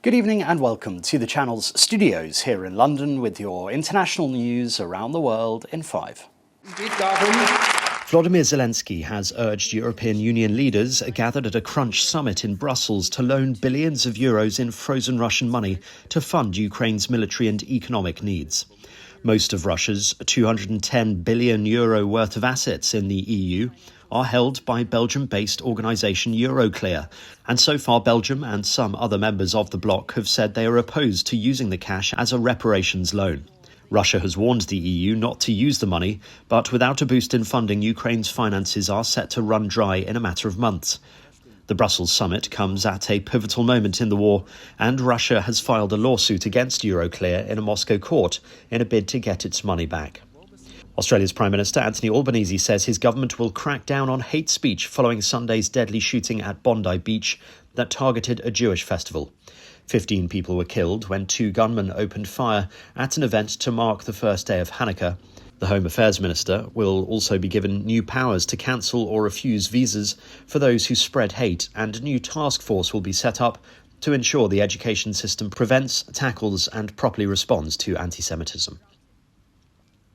Good evening and welcome to the channel's studios here in London with your international news around the world in 5. Volodymyr Zelensky has urged European Union leaders gathered at a crunch summit in Brussels to loan billions of euros in frozen Russian money to fund Ukraine's military and economic needs. Most of Russia's €210 billion worth of assets in the EU are held by Belgium-based organisation Euroclear, and so far Belgium and some other members of the bloc have said they are opposed to using the cash as a reparations loan. Russia has warned the EU not to use the money, but without a boost in funding, Ukraine's finances are set to run dry in a matter of months. The Brussels summit comes at a pivotal moment in the war, and Russia has filed a lawsuit against Euroclear in a Moscow court in a bid to get its money back. Australia's Prime Minister Anthony Albanese says his government will crack down on hate speech following Sunday's deadly shooting at Bondi Beach that targeted a Jewish festival. 15 people were killed when 2 gunmen opened fire at an event to mark the first day of Hanukkah. The Home Affairs Minister will also be given new powers to cancel or refuse visas for those who spread hate, and a new task force will be set up to ensure the education system prevents, tackles and properly responds to anti-Semitism.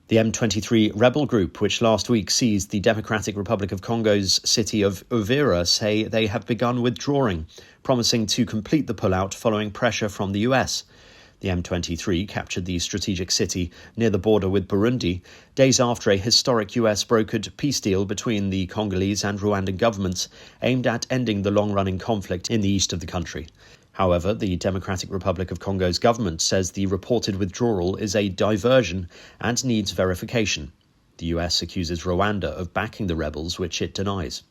The M23 rebel group, which last week seized the Democratic Republic of Congo's city of Uvira, say they have begun withdrawing, promising to complete the pullout following pressure from the US. The M23 captured the strategic city near the border with Burundi, days after a historic US-brokered peace deal between the Congolese and Rwandan governments aimed at ending the long-running conflict in the east of the country. However, the Democratic Republic of Congo's government says the reported withdrawal is a diversion and needs verification. The US accuses Rwanda of backing the rebels, which it denies.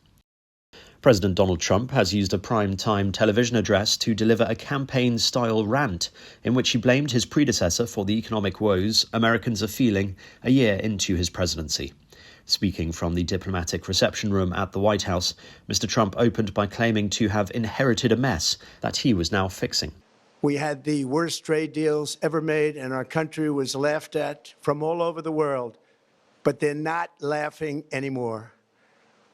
President Donald Trump has used a prime-time television address to deliver a campaign-style rant in which he blamed his predecessor for the economic woes Americans are feeling a year into his presidency. Speaking from the diplomatic reception room at the White House, Mr. Trump opened by claiming to have inherited a mess that he was now fixing. We had the worst trade deals ever made, and our country was laughed at from all over the world. But they're not laughing anymore.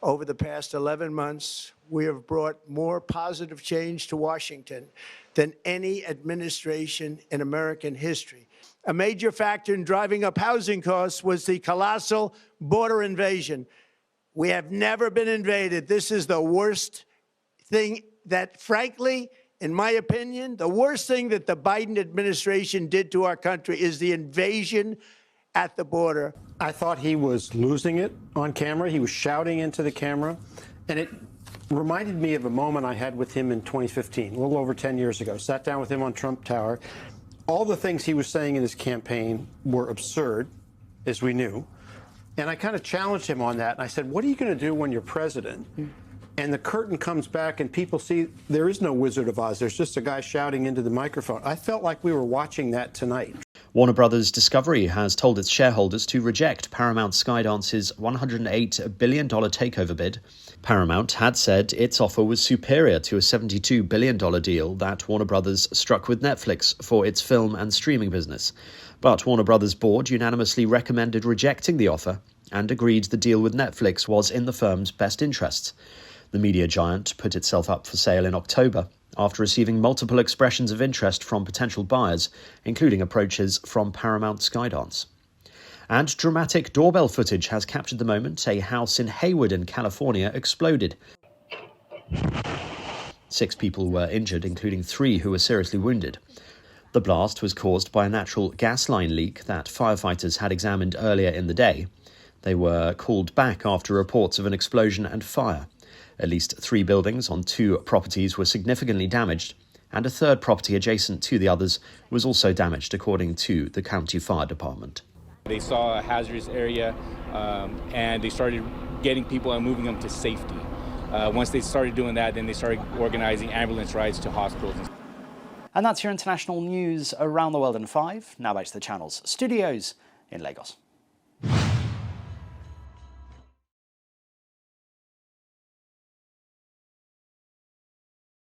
Over the past 11 months, we have brought more positive change to Washington than any administration in American history. A major factor in driving up housing costs was the colossal border invasion. We have never been invaded. This is the worst thing that, frankly, in my opinion, the worst thing that the Biden administration did to our country is the invasion at the border. I thought he was losing it on camera. He was shouting into the camera. And it reminded me of a moment I had with him in 2015, a little over 10 years ago. Sat down with him on Trump Tower. All the things he was saying in his campaign were absurd, as we knew. And I kind of challenged him on that. And I said, what are you going to do when you're president? And the curtain comes back and people see there is no Wizard of Oz. There's just a guy shouting into the microphone. I felt like we were watching that tonight. Warner Brothers Discovery has told its shareholders to reject Paramount Skydance's $108 billion takeover bid. Paramount had said its offer was superior to a $72 billion deal that Warner Brothers struck with Netflix for its film and streaming business. But Warner Brothers' board unanimously recommended rejecting the offer and agreed the deal with Netflix was in the firm's best interests. The media giant put itself up for sale in October after receiving multiple expressions of interest from potential buyers, including approaches from Paramount Skydance. And dramatic doorbell footage has captured the moment a house in Hayward in California exploded. 6 people were injured, including 3 who were seriously wounded. The blast was caused by a natural gas line leak that firefighters had examined earlier in the day. They were called back after reports of an explosion and fire. At least 3 buildings on 2 properties were significantly damaged, and a third property adjacent to the others was also damaged, according to the county fire department. They saw a hazardous area and they started getting people and moving them to safety. Once they started doing that, then they started organizing ambulance rides to hospitals. And that's your international news around the world in 5. Now back to the channel's studios in Lagos.